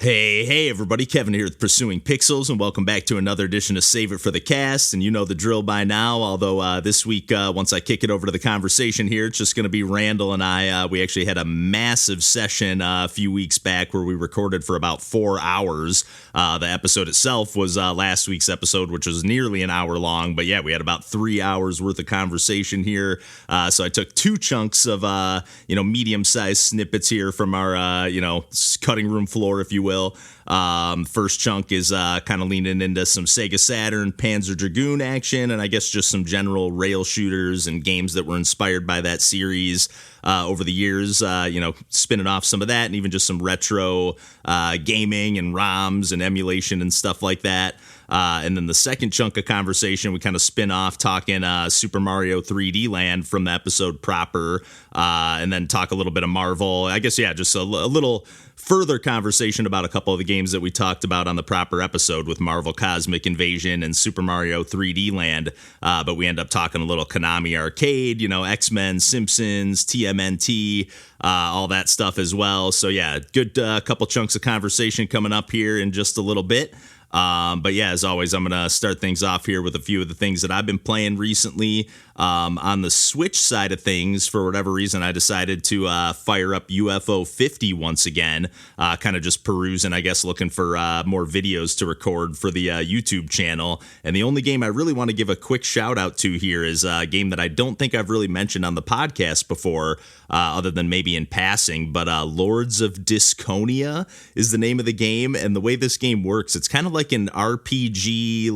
Hey, everybody, Kevin here with Pursuing Pixels, and welcome back to another edition of Save It for the Cast, and you know the drill by now, although this week, once I kick it over to the conversation here, it's just going to be Randall and I. We actually had a massive session a few weeks back where we recorded for about 4 hours. The episode itself was last week's episode, which was nearly an hour long, but yeah, we had about 3 hours worth of conversation here, so I took two chunks of, medium-sized snippets here from our, cutting room floor, if you will. First chunk is kind of leaning into some Sega Saturn Panzer Dragoon action, and I guess just some general rail shooters and games that were inspired by that series over the years, spinning off some of that, and even just some retro gaming and ROMs and emulation and stuff like that. And then the second chunk of conversation, we kind of spin off talking Super Mario 3D Land from the episode proper, and then talk a little bit of Marvel. I guess, yeah, just a little further conversation about a couple of the games that we talked about on the proper episode with Marvel Cosmic Invasion and Super Mario 3D Land. But we end up talking a little Konami Arcade, X-Men, Simpsons, TMNT, all that stuff as well. So, yeah, good couple chunks of conversation coming up here in just a little bit. But yeah, as always, I'm going to start things off here with a few of the things that I've been playing recently. On the Switch side of things, for whatever reason, I decided to fire up UFO 50 once again, kind of just perusing, I guess, looking for more videos to record for the YouTube channel. And the only game I really want to give a quick shout out to here is a game that I don't think I've really mentioned on the podcast before, other than maybe in passing, but Lords of Diskonia is the name of the game. And the way this game works, it's kind of like an RPG,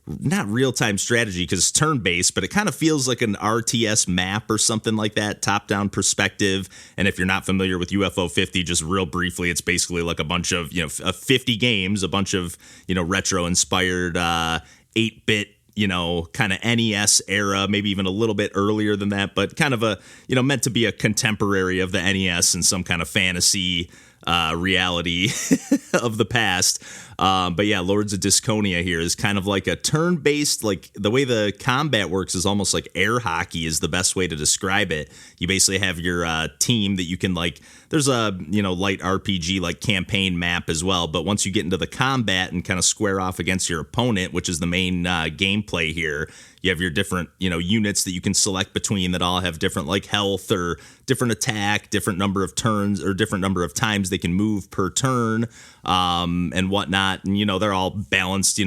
not real-time strategy because it's turn-based, but it kind of feels like an RTS map or something like that, top-down perspective. And if you're not familiar with UFO 50, just real briefly, it's basically like a bunch of, 50 games, a bunch of, retro-inspired 8-bit, kind of NES era, maybe even a little bit earlier than that, but kind of a, meant to be a contemporary of the NES and some kind of fantasy reality of the past. But yeah, Lords of Diskonia here is kind of like a turn-based, like the way the combat works is almost like air hockey is the best way to describe it. You basically have your team that you can there's a, light RPG like campaign map as well. But once you get into the combat and kind of square off against your opponent, which is the main gameplay here, you have your different, units that you can select between that all have different health or different attack, different number of turns or different number of times they can move per turn, and whatnot. And, they're all balanced,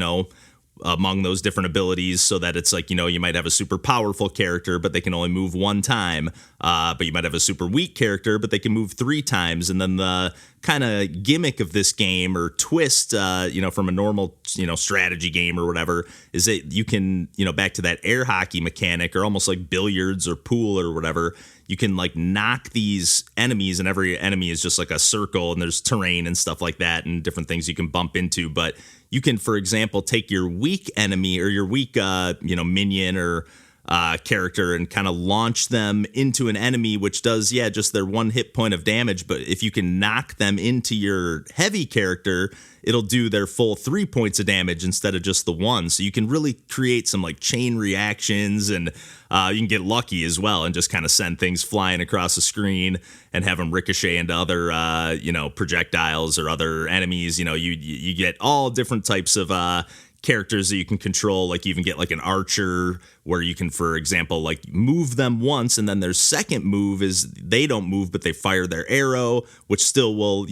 among those different abilities so that it's you might have a super powerful character, but they can only move one time. But you might have a super weak character, but they can move 3 times. And then the kind of gimmick of this game or twist, from a normal, strategy game or whatever, is that you can, back to that air hockey mechanic or almost like billiards or pool or whatever, you can knock these enemies, and every enemy is just like a circle, and there's terrain and stuff like that and different things you can bump into. But you can, for example, take your weak enemy or your weak, minion or character and kind of launch them into an enemy, which does, just their 1 hit point of damage. But if you can knock them into your heavy character, it'll do their full 3 points of damage instead of just the 1. So you can really create some chain reactions, and you can get lucky as well and just kind of send things flying across the screen and have them ricochet into other, projectiles or other enemies. You get all different types of characters that you can control. You even get an archer where you can, for example, move them once, and then their second move is they don't move, but they fire their arrow, which still will,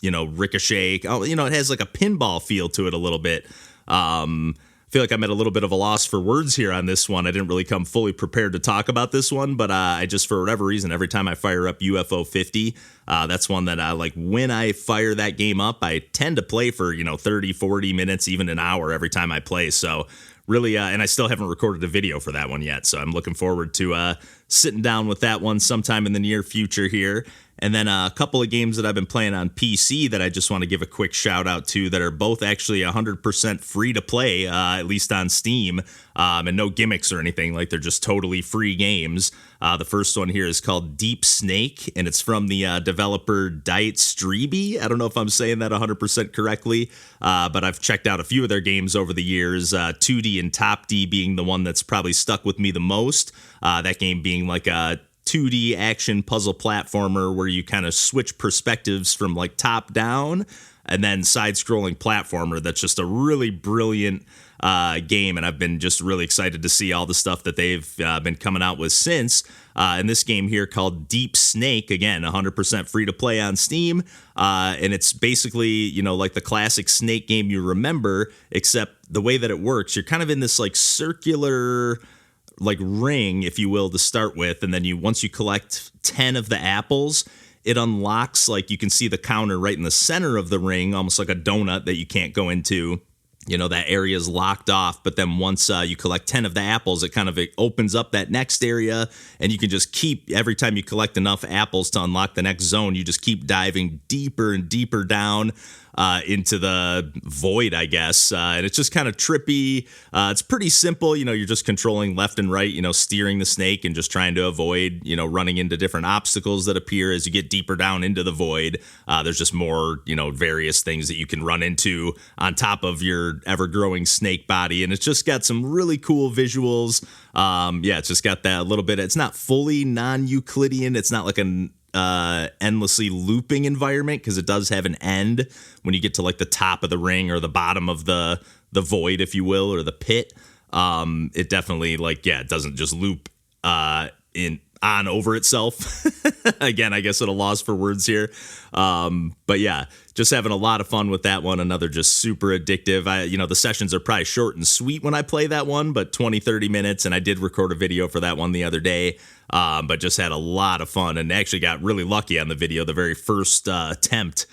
ricochet. It has a pinball feel to it a little bit. I feel like I'm at a little bit of a loss for words here on this one. I didn't really come fully prepared to talk about this one, but I just, for whatever reason, every time I fire up UFO 50, that's one that I when I fire that game up, I tend to play for, 30, 40 minutes, even an hour every time I play. So really, and I still haven't recorded a video for that one yet. So I'm looking forward to sitting down with that one sometime in the near future here. And then a couple of games that I've been playing on PC that I just want to give a quick shout out to that are both actually 100% free to play, at least on Steam, and no gimmicks or anything. They're just totally free games. The first one here is called Deep Snake, and it's from the developer Diet Streeby. I don't know if I'm saying that 100% correctly, but I've checked out a few of their games over the years, 2D and Top D being the one that's probably stuck with me the most. That game being a 2D action puzzle platformer where you kind of switch perspectives from top down and then side-scrolling platformer that's just a really brilliant game, and I've been just really excited to see all the stuff that they've been coming out with since. In this game here called Deep Snake, again, 100% free to play on Steam, and it's basically, you know, like the classic Snake game you remember, except the way that it works, you're kind of in this like circular like ring, if you will, to start with, and then once you collect 10 of the apples, it unlocks, like you can see the counter right in the center of the ring, almost like a donut that you can't go into. You know, that area is locked off, but then once you collect 10 of the apples, it opens up that next area, and you can just keep, every time you collect enough apples to unlock the next zone, you just keep diving deeper and deeper down into the void, I guess. And it's just kind of trippy. It's pretty simple. You know, you're just controlling left and right, you know, steering the snake and just trying to avoid, you know, running into different obstacles that appear as you get deeper down into the void. There's just more, you know, various things that you can run into on top of your ever-growing snake body. And it's just got some really cool visuals. Yeah, it's just got that little bit. It's not fully non-Euclidean. It's not like an endlessly looping environment, because it does have an end when you get to like the top of the ring or the bottom of the void, if you will, or the pit. It definitely, like, yeah, it doesn't just loop on over itself. Again, I guess at a loss for words here. But yeah, just having a lot of fun with that one. Another just super addictive. You know, the sessions are probably short and sweet when I play that one, but 20-30 minutes. And I did record a video for that one the other day. But just had a lot of fun, and actually got really lucky on the video. The very first attempt,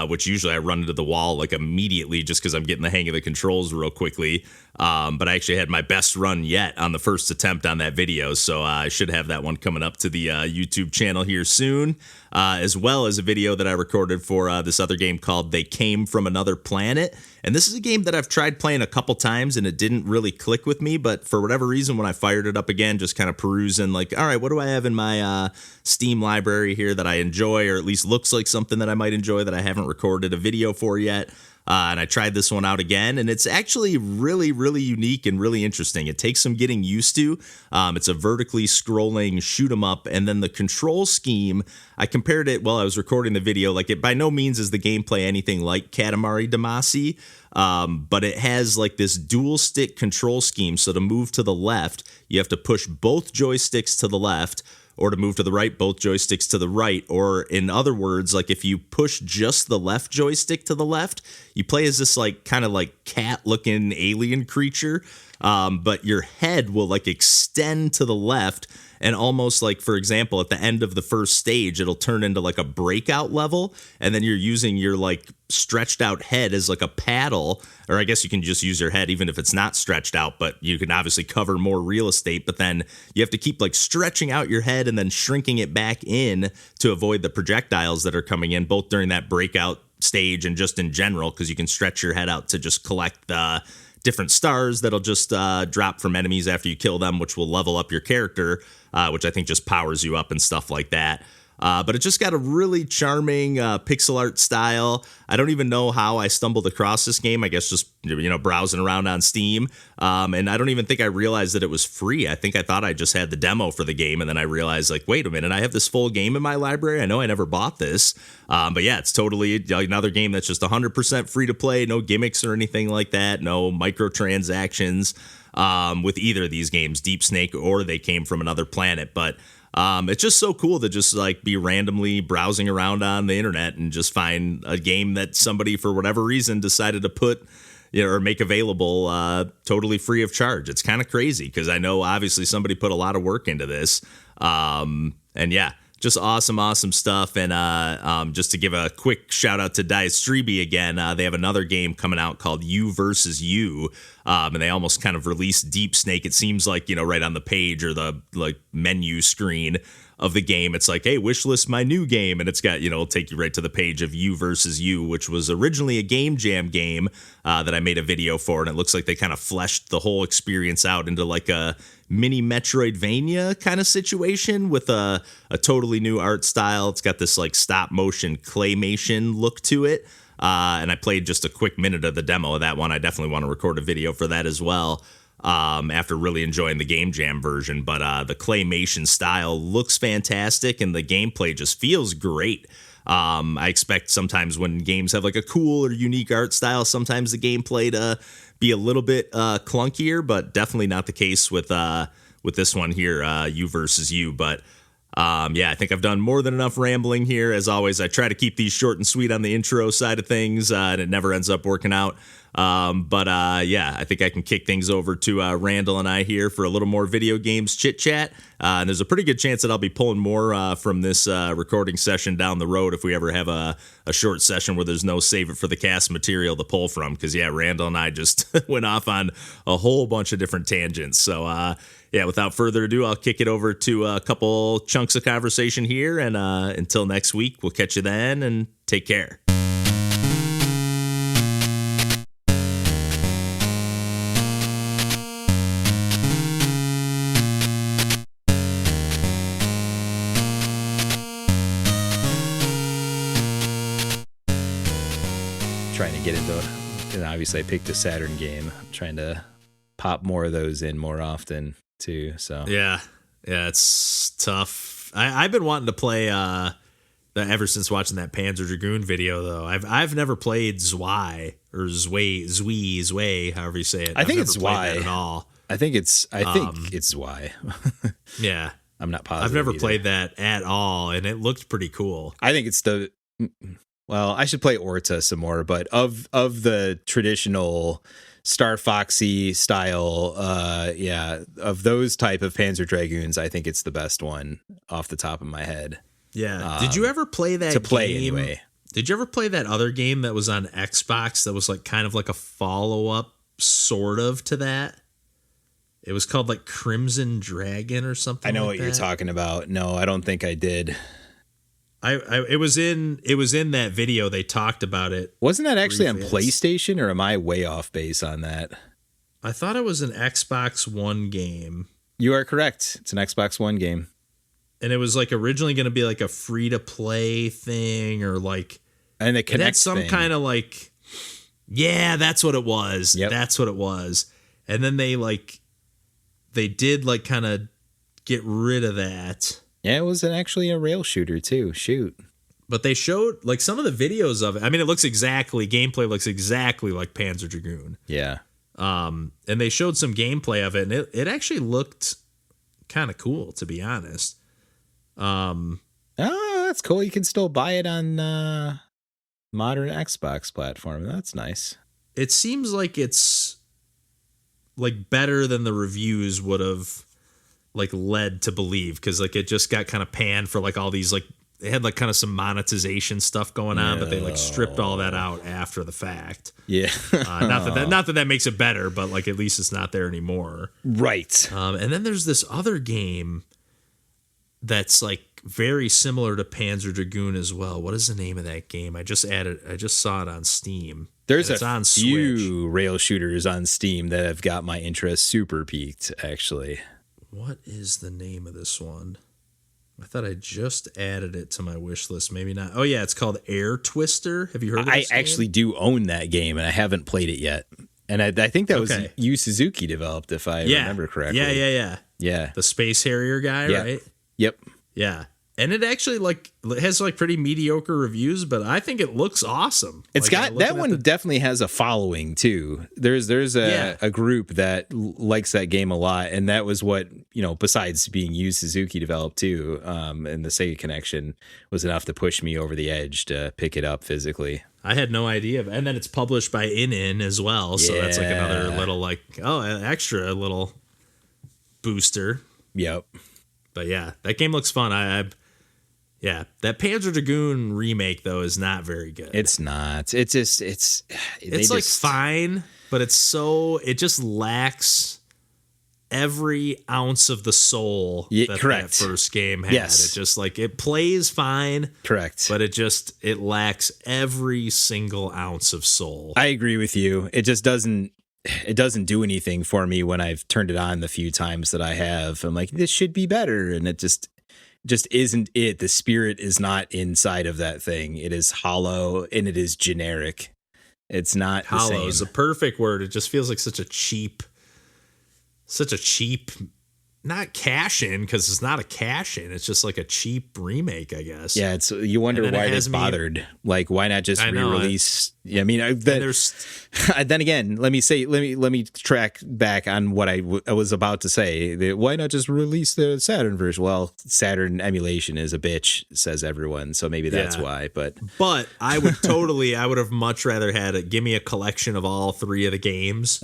which usually I run into the wall like immediately just because I'm getting the hang of the controls real quickly. But I actually had my best run yet on the first attempt on that video. So I should have that one coming up to the YouTube channel here soon, as well as a video that I recorded for this other game called They Came From Another Planet. And this is a game that I've tried playing a couple times and it didn't really click with me. But for whatever reason, when I fired it up again, just kind of perusing like, all right, what do I have in my Steam library here that I enjoy, or at least looks like something that I might enjoy that I haven't recorded a video for yet? And I tried this one out again, and it's actually really, really unique and really interesting. It takes some getting used to. It's a vertically scrolling shoot 'em up, and then the control scheme, I compared it while I was recording the video. Like, it by no means is the gameplay anything like Katamari Damacy, but it has like this dual stick control scheme. So to move to the left, you have to push both joysticks to the left, or to move to the right, both joysticks to the right. Or in other words, like if you push just the left joystick to the left, you play as this like kind of like cat looking alien creature. But your head will like extend to the left, and almost like, for example, at the end of the first stage, it'll turn into like a breakout level. And then you're using your like stretched out head as like a paddle, or I guess you can just use your head even if it's not stretched out, but you can obviously cover more real estate. But then you have to keep like stretching out your head and then shrinking it back in to avoid the projectiles that are coming in, both during that breakout stage and just in general, because you can stretch your head out to just collect the different stars that'll just drop from enemies after you kill them, which will level up your character, which I think just powers you up and stuff like that. But it just got a really charming pixel art style. I don't even know how I stumbled across this game. I guess just, you know, browsing around on Steam. And I don't even think I realized that it was free. I think I thought I just had the demo for the game. And then I realized, like, wait a minute, I have this full game in my library. I know I never bought this. But yeah, it's totally another game that's just 100% free to play. No gimmicks or anything like that. No microtransactions with either of these games, Deep Snake or They Came From Another Planet. But it's just so cool to just like be randomly browsing around on the internet and just find a game that somebody for whatever reason decided to put, you know, or make available totally free of charge. It's kind of crazy because I know obviously somebody put a lot of work into this. And yeah, just awesome stuff. And just to give a quick shout out to Diskonia again, they have another game coming out called UvsU. And they almost kind of released Deep Snake. It seems like, you know, right on the page or the like menu screen of the game, it's like, hey, wishlist my new game. And it's got, you know, it'll take you right to the page of UvsU, which was originally a Game Jam game that I made a video for. And it looks like they kind of fleshed the whole experience out into like a mini Metroidvania kind of situation with a totally new art style. It's got this like stop motion claymation look to it. And I played just a quick minute of the demo of that one. I definitely want to record a video for that as well, after really enjoying the Game Jam version. But the claymation style looks fantastic, and the gameplay just feels great. I expect sometimes when games have like a cool or unique art style, sometimes the gameplay to be a little bit clunkier, but definitely not the case with this one here, UvsU. But yeah, I think I've done more than enough rambling here. As always, I try to keep these short and sweet on the intro side of things, and it never ends up working out. But yeah, I think I can kick things over to Randall and I here for a little more video games chit chat. And there's a pretty good chance that I'll be pulling more from this recording session down the road if we ever have a short session where there's no save it for the cast material to pull from. Because yeah, Randall and I just went off on a whole bunch of different tangents. So yeah, without further ado, I'll kick it over to a couple chunks of conversation here. And until next week, we'll catch you then, and take care. Trying to get into, and obviously I picked a Saturn game. I'm trying to pop more of those in more often too. So yeah, it's tough. I've been wanting to play ever since watching that Panzer Dragoon video though. I've never played Zwei or Zwei, however you say it. I think it's Zwei at all. I think it's Zwei. Yeah, I'm not positive. I've never either. played that at all, and it looked pretty cool. I think it's well, I should play Orta some more, but of the traditional Star Foxy style, of those type of Panzer Dragoons, I think it's the best one off the top of my head. Yeah. Did you ever play that game? Anyway. Did you ever play that other game that was on Xbox that was like kind of like a follow-up sort of to that? It was called like Crimson Dragon or something. I know like what you're talking about. No, I don't think I did. It was in that video. They talked about it. Wasn't that actually on PlayStation, or am I way off base on that? I thought it was an Xbox One game. You are correct. It's an Xbox One game. And it was like originally going to be like a free to play thing, or like, and it had some kind of like, yeah, that's what it was. Yep. That's what it was. And then they did like kind of get rid of that. Yeah, it was actually a rail shooter too. Shoot. But they showed like some of the videos of it. I mean, gameplay looks exactly like Panzer Dragoon. Yeah. And they showed some gameplay of it, and it actually looked kind of cool, to be honest. Oh, that's cool. You can still buy it on modern Xbox platform. That's nice. It seems like it's like better than the reviews would have like led to believe, because like it just got kind of panned for like all these like they had like kind of some monetization stuff going on, but they like stripped all that out after the fact. Yeah. Not that makes it better, but like at least it's not there anymore. Right. And then there's this other game that's like very similar to Panzer Dragoon as well. What is the name of that game? I just saw it on Steam. There's a on few rail shooters on Steam that have got my interest super peaked, actually. What is the name of this one? I thought I just added it to my wish list. Maybe not. Oh, yeah, it's called Air Twister. Have you heard of this game? Actually do own that game, and I haven't played it yet. And I think that was Yu Suzuki developed, if I remember correctly. Yeah. The Space Harrier guy, right? Yep. Yeah. And it actually has pretty mediocre reviews, but I think it looks awesome. It's got that one definitely has a following too. There's a group that likes that game a lot, and that was what, besides being Yu Suzuki developed too, and the Sega connection was enough to push me over the edge to pick it up physically. I had no idea. And then it's published by In as well, so that's like another little extra little booster. Yep. But yeah, that game looks fun. Yeah, that Panzer Dragoon remake though is not very good. It's not. It's fine, but it just lacks every ounce of the soul that first game had. Yes. It just it plays fine. Correct. But it lacks every single ounce of soul. I agree with you. It just doesn't do anything for me when I've turned it on the few times that I have. I'm like, this should be better, and it just isn't it. The spirit is not inside of that thing. It is hollow, and it is generic. It's not hollow the same. Is a perfect word. It just feels like such a cheap not cash in, because it's not a cash in. It's just like a cheap remake, I guess. Yeah, it's you wonder why they bothered. Like, why not just re-release? Yeah, I mean, then again, let me track back on what I was about to say. Why not just release the Saturn version? Well, Saturn emulation is a bitch, says everyone. So maybe that's why. But I would have much rather had give me a collection of all 3 of the games,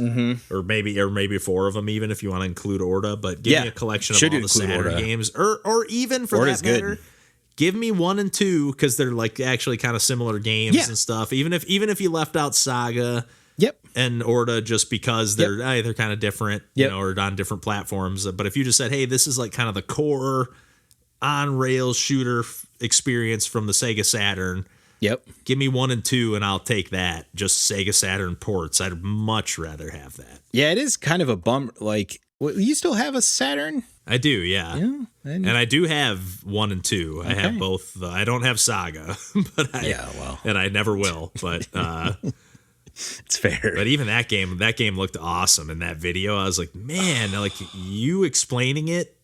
or maybe 4 of them, even if you want to include Orta. But give me a collection of all the Saturn games, or even for that matter. Good. Give me 1 and 2, because they're like actually kind of similar games and stuff. Even if you left out Saga, and Orta, just because they're kind of different, you know, or on different platforms. But if you just said, hey, this is like kind of the core on rails shooter experience from the Sega Saturn. Give me 1 and 2, and I'll take that. Just Sega Saturn ports. I'd much rather have that. Yeah, it is kind of a bummer. Like, you still have a Saturn? I do, yeah. And I do have 1 and 2. I have both. I don't have Saga, but and I never will. But it's fair. But even that game looked awesome in that video. I was like, man, like you explaining it.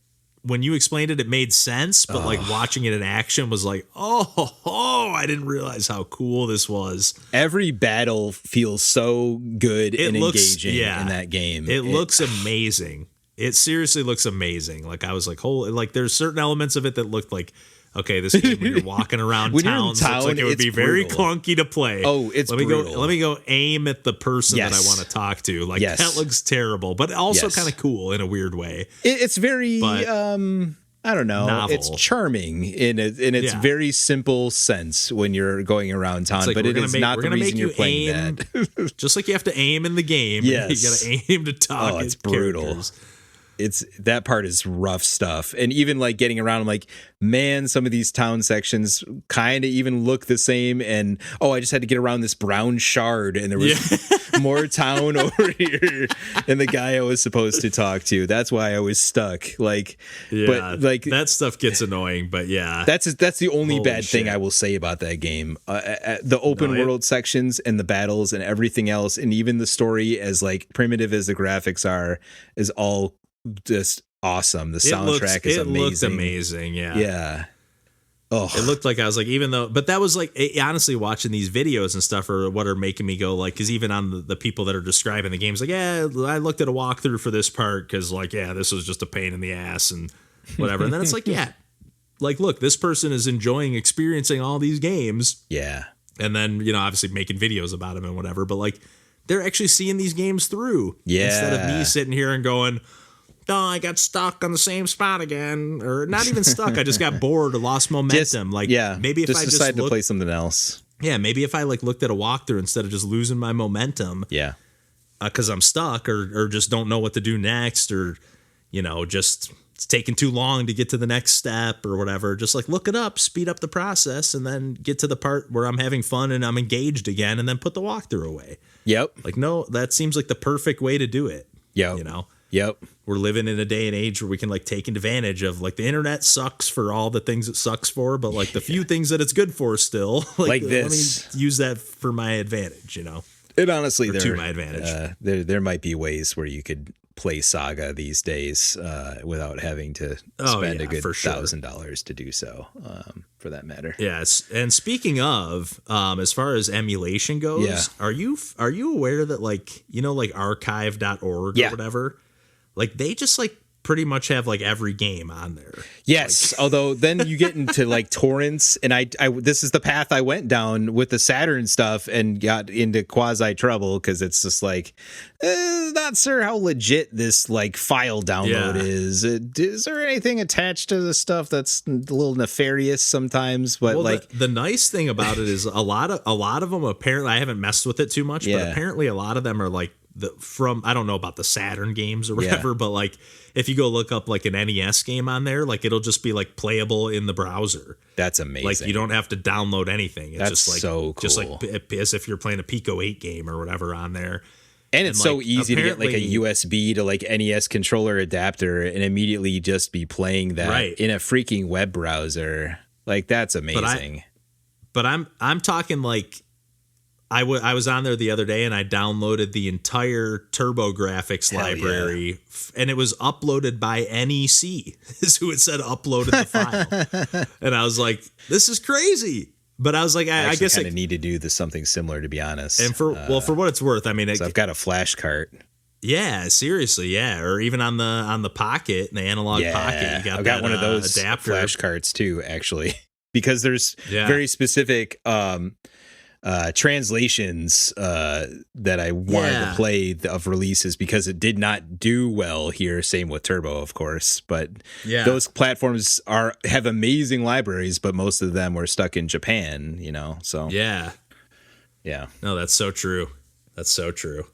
When you explained it, it made sense. But like watching it in action was like, I didn't realize how cool this was. Every battle feels so good and engaging in that game. It looks amazing. It seriously looks amazing. Like I was like, like there's certain elements of it that looked like, okay, this game when you're walking around towns, looks like it would be very clunky to play. Oh, it's brutal. Let me go aim at the person that I want to talk to. Like that looks terrible, but also kind of cool in a weird way. It's very, I don't know. Novel. It's charming in its very simple sense when you're going around town, but it is not the reason you're playing that. Just like you have to aim in the game. Yes. You got to aim to talk. Oh, it's brutal. Characters. That part is rough stuff. And even like getting around, I'm like, man, some of these town sections kind of even look the same. And I just had to get around this brown shard, and there was more town over here than the guy I was supposed to talk to. That's why I was stuck. Like, but like that stuff gets annoying. But that's the only bad thing I will say about that game. The open world sections and the battles and everything else, and even the story, as like primitive as the graphics are, is all just awesome. The soundtrack is amazing. It looked amazing, yeah. Oh, it looked like I was like, but that was like, honestly, watching these videos and stuff are what are making me go like, because even on the people that are describing the games, like, I looked at a walkthrough for this part because like, this was just a pain in the ass and whatever. And then it's like, like, look, this person is enjoying experiencing all these games. Yeah. And then, obviously making videos about them and whatever, but like, they're actually seeing these games through. Yeah. Instead of me sitting here and going, I got stuck on the same spot again, or not even stuck. I just got bored or lost momentum. Maybe if I decided to play something else. Yeah, maybe if I like looked at a walkthrough instead of just losing my momentum. Yeah, because I'm stuck or just don't know what to do next, or just it's taking too long to get to the next step or whatever. Just like look it up, speed up the process, and then get to the part where I'm having fun and I'm engaged again, and then put the walkthrough away. Yep. Like no, that seems like the perfect way to do it. Yep. Yep. We're living in a day and age where we can like take advantage of like the internet sucks for all the things it sucks for, but like the few things that it's good for still, like this. Let me use that for my advantage, It honestly, to my advantage. There might be ways where you could play Saga these days without having to spend a good $1,000 to do so, for that matter. Yes. And speaking of, as far as emulation goes, are you aware that like, like archive.org or whatever, like they just like pretty much have like every game on there. Yes, although then you get into like torrents, and I this is the path I went down with the Saturn stuff and got into quasi trouble because it's just like not sure how legit this like file download is. Is there anything attached to the stuff that's a little nefarious sometimes? But the nice thing about it is a lot of them apparently, I haven't messed with it too much, but apparently a lot of them are like I don't know about the Saturn games or whatever, but like if you go look up like an NES game on there, like it'll just be like playable in the browser. That's amazing. Like you don't have to download anything. It's That's just like so cool. Just like as if you're playing a Pico 8 game or whatever on there. And it's so easy to get like a USB to like NES controller adapter and immediately just be playing that in a freaking web browser. Like that's amazing. But I'm talking like I was on there the other day and I downloaded the entire TurboGrafx library, and it was uploaded by NEC, is who it said uploaded the file. And I was like, this is crazy. But I was like, I guess I kind of need to do something similar, to be honest. And for what it's worth, I mean, I've got a flash cart. Yeah, seriously, yeah. Or even on the Pocket, the analog Pocket, you got I've got one of those adapter flash carts too, actually, because there's very specific translations that I wanted to play of releases because it did not do well here. Same with Turbo, of course, but those platforms have amazing libraries, but most of them were stuck in Japan, so yeah. No, that's so true. That's so true.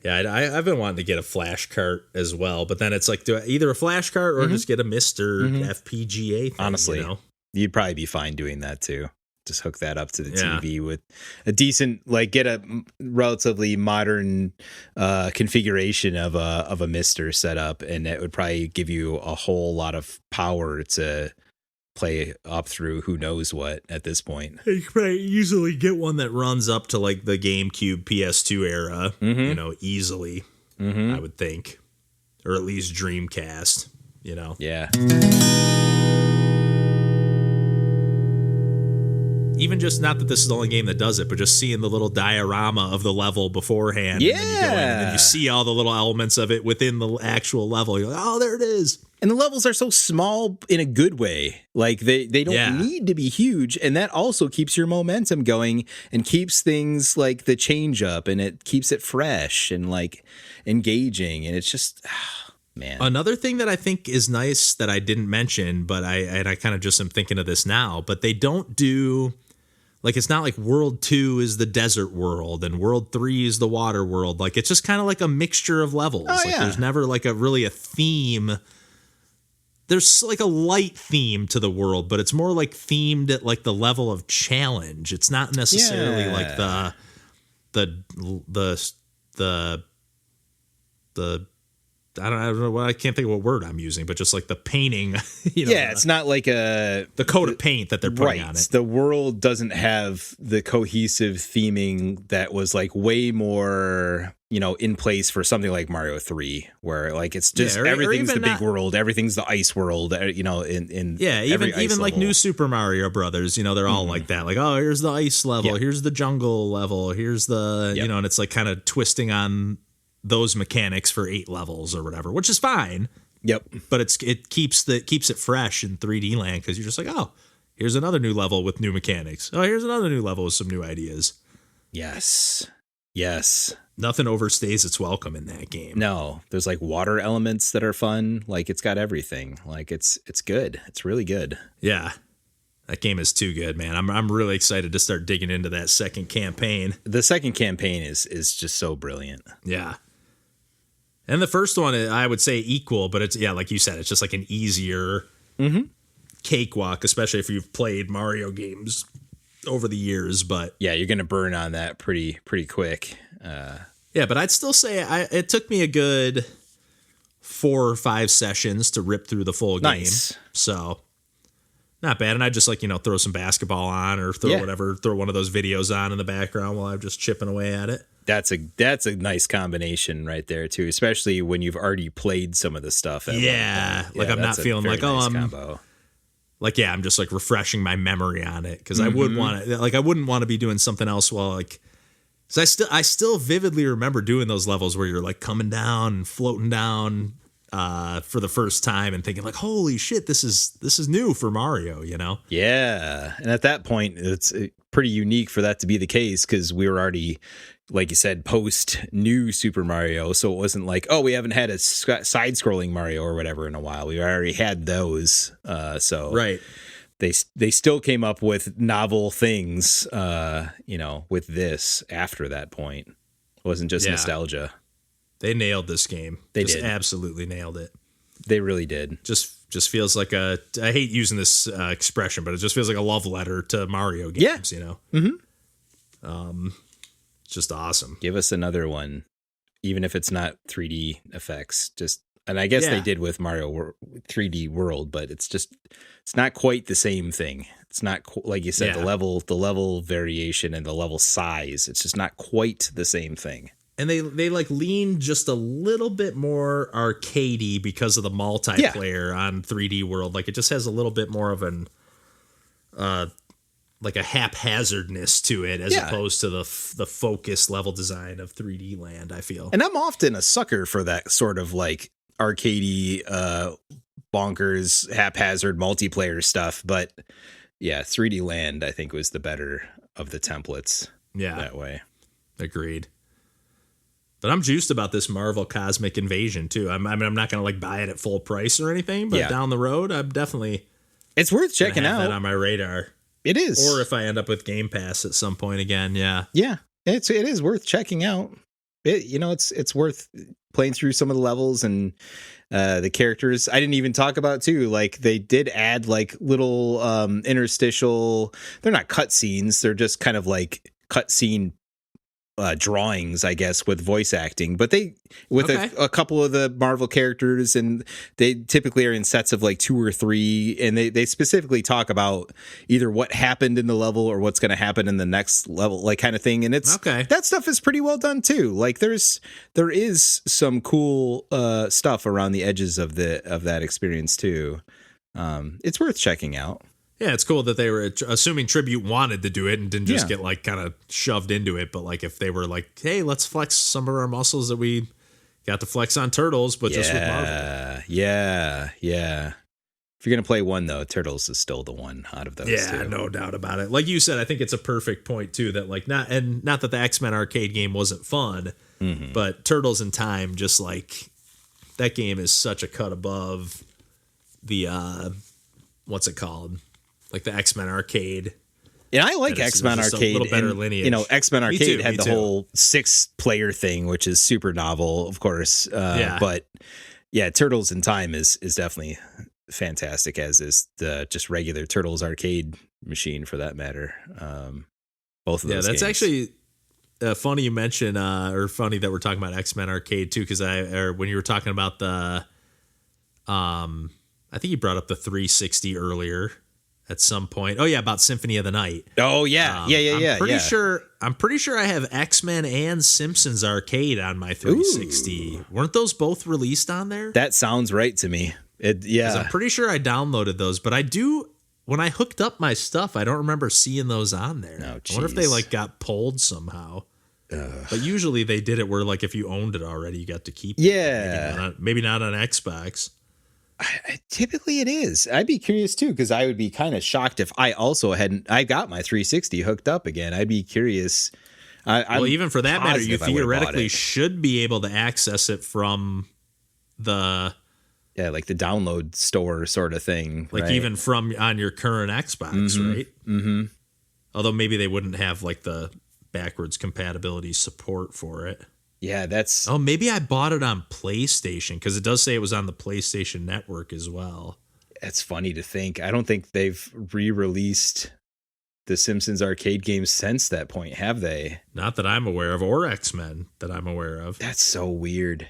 Yeah, I've been wanting to get a flash cart as well, but then it's like, do I either a flash cart or just get a Mr. FPGA thing, honestly, you'd probably be fine doing that too. Just hook that up to the TV with a decent, get a relatively modern configuration of a Mister setup, and that would probably give you a whole lot of power to play up through who knows what at this point. You could probably easily get one that runs up to like the GameCube PS2 era, easily, I would think, or at least Dreamcast, Yeah. Even just, not that this is the only game that does it, but just seeing the little diorama of the level beforehand. Yeah. And then you go in and then you see all the little elements of it within the actual level. You're like, oh, there it is. And the levels are so small in a good way. Like they don't need to be huge. And that also keeps your momentum going and keeps things like the change up, and it keeps it fresh and like engaging. And it's just, man. Another thing that I think is nice that I didn't mention, but I kind of just am thinking of this now, but they don't do, like, it's not like World 2 is the desert world and World 3 is the water world. Like, it's just kind of like a mixture of levels. There's never like a theme. There's like a light theme to the world, but it's more like themed at like the level of challenge. It's not necessarily like the I don't know. I can't think of what word I'm using, but just like the painting. It's not like the coat of paint that they're putting on it. The world doesn't have the cohesive theming that was like way more, in place for something like Mario 3, where like it's just everything's the big world, everything's the ice world. Even like New Super Mario Brothers. They're all like that. Like, oh, here's the ice level, here's the jungle level, here's the and it's like kind of twisting on those mechanics for 8 levels or whatever, which is fine. Yep. But it keeps it fresh in 3D land, because you're just like, oh, here's another new level with new mechanics. Oh, here's another new level with some new ideas. Yes. Nothing overstays its welcome in that game. No, there's like water elements that are fun. Like, it's got everything. Like, it's good. It's really good. Yeah. That game is too good, man. I'm really excited to start digging into that second campaign. The second campaign is just so brilliant. Yeah. And the first one, I would say equal, but it's, like you said, it's just like an easier cakewalk, especially if you've played Mario games over the years. But yeah, you're going to burn on that pretty quick. But I'd still say it took me a good 4 or 5 sessions to rip through the full game. Nice. So not bad. And I just throw some basketball on or throw one of those videos on in the background while I'm just chipping away at it. That's a nice combination right there too, especially when you've already played some of the stuff. I'm not feeling like, nice combo. I'm just like refreshing my memory on it, because I wouldn't want to be doing something else while because I still vividly remember doing those levels where you're like coming down and floating down for the first time and thinking like, holy shit, this is new for Mario, Yeah, and at that point it's pretty unique for that to be the case, because we were already, like you said, post new Super Mario, so it wasn't like, oh, we haven't had a side-scrolling Mario or whatever in a while. We already had those, so right. They still came up with novel things, with this after that point. It wasn't just nostalgia. They nailed this game. They did. Absolutely nailed it. They really did. Just feels like I hate using this expression, but it just feels like a love letter to Mario games, It's just awesome. Give us another one, even if it's not 3D effects, just And I guess they did with Mario 3D World, but it's not quite the same thing. It's not like you said, the level variation and the level size. It's just not quite the same thing. And they like lean just a little bit more arcadey because of the multiplayer on 3D World. Like it just has a little bit more of an like a haphazardness to it as opposed to the focused level design of 3D Land, I feel. And I'm often a sucker for that sort of like arcadey, bonkers, haphazard multiplayer stuff. But yeah, 3D Land, I think, was the better of the templates that way. Agreed. But I'm juiced about this Marvel Cosmic Invasion too. I'm not going to like buy it at full price or anything, but down the road, I'm definitely it's worth checking out. That on my radar. It is. Or if I end up with Game Pass at some point again, yeah. Yeah. It is worth checking out. It's worth playing through some of the levels and the characters. I didn't even talk about too, like they did add like little interstitial, they're not cutscenes, they're just kind of like cutscene drawings, I guess, with voice acting, but they with a couple of the Marvel characters, and they typically are in sets of like 2 or 3, and they specifically talk about either what happened in the level or what's going to happen in the next level, like kind of thing. And it's that stuff is pretty well done too. Like there is some cool stuff around the edges of that experience too. It's worth checking out. Yeah, it's cool that they were assuming Tribute wanted to do it and didn't just get like kind of shoved into it. But like if they were like, hey, let's flex some of our muscles that we got to flex on Turtles, but just with Marvel. Yeah. If you're going to play one, though, Turtles is still the one out of those. Yeah, no doubt about it. Like you said, I think it's a perfect point, too, that like not that the X-Men arcade game wasn't fun, but Turtles in Time, just like that game is such a cut above the, what's it called? Like the X-Men arcade. And I like X-Men arcade. A little better lineage. X-Men arcade had the whole 6-player thing, which is super novel, of course. But yeah, Turtles in Time is definitely fantastic, as is the just regular Turtles arcade machine for that matter. Both of those. Yeah, that's actually funny you mention, or funny that we're talking about X-Men arcade too, because when you were talking about the, I think you brought up the 360 earlier. At some point. Oh yeah, about Symphony of the Night. Oh yeah. I'm pretty sure I have X-Men and Simpsons arcade on my 360. Ooh. Weren't those both released on there? That sounds right to me. I'm pretty sure I downloaded those, but I do when I hooked up my stuff, I don't remember seeing those on there. Oh, I wonder if they like got pulled somehow. But usually they did it where like if you owned it already, you got to keep it. Yeah. Maybe not on Xbox. Typically it is. I'd be curious too, because I would be kind of shocked if I also I got my 360 hooked up again. I'd be curious. Well, even for that matter, you theoretically should be able to access it from the like the download store sort of thing, like even from on your current Xbox, right? Mm-hmm. Although maybe they wouldn't have like the backwards compatibility support for it. Yeah, that's... Oh, maybe I bought it on PlayStation, because it does say it was on the PlayStation Network as well. That's funny to think. I don't think they've re-released the Simpsons arcade games since that point, have they? Not that I'm aware of, or X-Men that I'm aware of. That's so weird.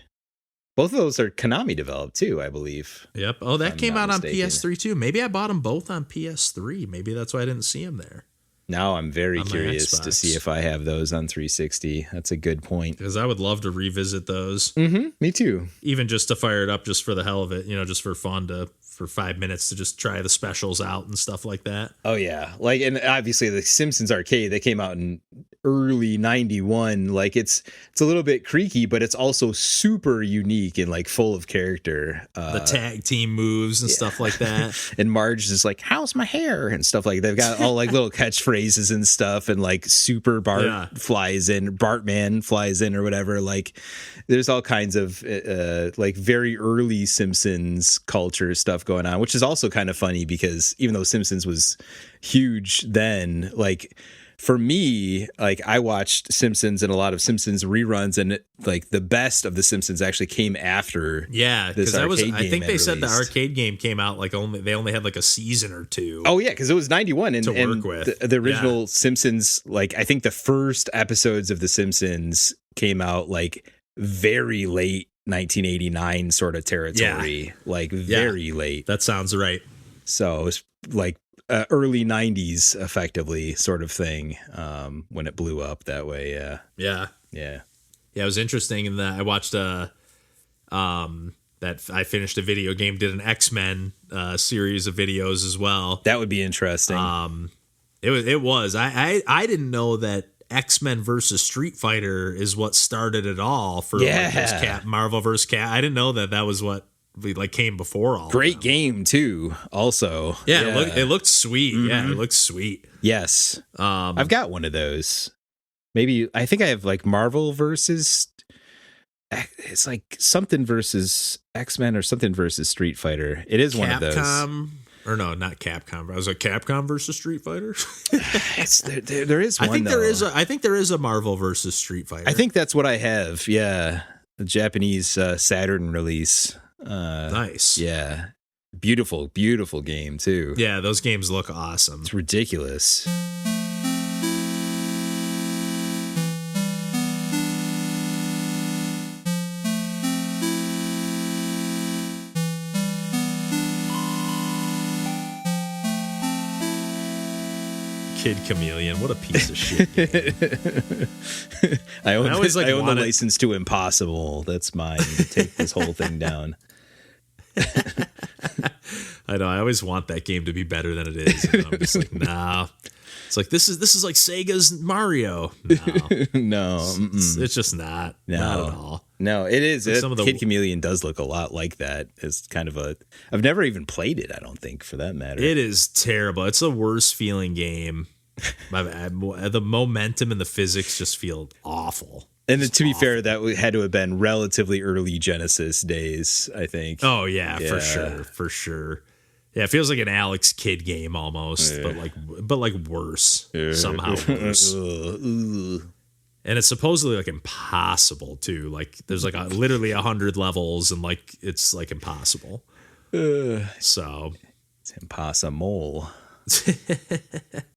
Both of those are Konami developed, too, I believe. Yep. Oh, that came out on PS3, too. Maybe I bought them both on PS3. Maybe that's why I didn't see them there. Now I'm very curious to see if I have those on 360. That's a good point. Because I would love to revisit those. Mm-hmm. Me too. Even just to fire it up just for the hell of it, just for fun, for 5 minutes to just try the specials out and stuff like that. Oh, yeah. Like, and obviously the Simpsons arcade, they came out in early 91. Like, it's a little bit creaky, but it's also super unique and like full of character. The tag team moves and stuff like that. And Marge is like, how's my hair? And stuff like that. They've got all like little catchphrases and stuff, and like Super Bart flies in, Bartman flies in or whatever. Like, there's all kinds of like very early Simpsons culture stuff going on, which is also kind of funny because even though Simpsons was huge then, like for me, like I watched Simpsons and a lot of Simpsons reruns, and like the best of the Simpsons actually came after. Yeah, because I think they said the arcade game came out like they only had like a season or two. Oh yeah, because it was 91 and work with the original Simpsons. Like I think the first episodes of the Simpsons came out like very late 1989 sort of territory, like very late. That sounds right. So it's like early 90s, effectively, sort of thing, when it blew up that way. Yeah. It was interesting in that I watched that I finished a video game, did an X-Men series of videos as well. That would be interesting. It was. I didn't know that X-Men versus Street Fighter is what started it all for Marvel versus Cat. I didn't know that was what came before all. Great game too. Also, it looked sweet. Mm-hmm. Yeah, it looked sweet. Yes, I've got one of those. Maybe I think I have like Marvel versus. It's like something versus X-Men or something versus Street Fighter. It is Capcom, one of those. Or no, not Capcom. I was like Capcom versus Street Fighter. There is one. I think there is a Marvel versus Street Fighter. I think that's what I have. Yeah, the Japanese Saturn release. Nice. Yeah, beautiful game too. Yeah, those games look awesome. It's ridiculous. Kid Chameleon, what a piece of shit game. I own the license to Impossible. That's mine. Take this whole thing down. I know. I always want that game to be better than it is. And I'm just like, nah. It's like this is like Sega's Mario. No, it's just not. No. Not at all. No, it is. Kid Chameleon does look a lot like that. It's kind of I've never even played it, I don't think, for that matter. It is terrible. It's the worst feeling game. The momentum and the physics just feel awful. And to be fair, that had to have been relatively early Genesis days, I think. Oh yeah, for sure. Yeah, it feels like an Alex Kidd game almost, but like worse, somehow worse. And it's supposedly like impossible too. Like there's like literally 100 levels, and like it's like impossible. So it's impossible.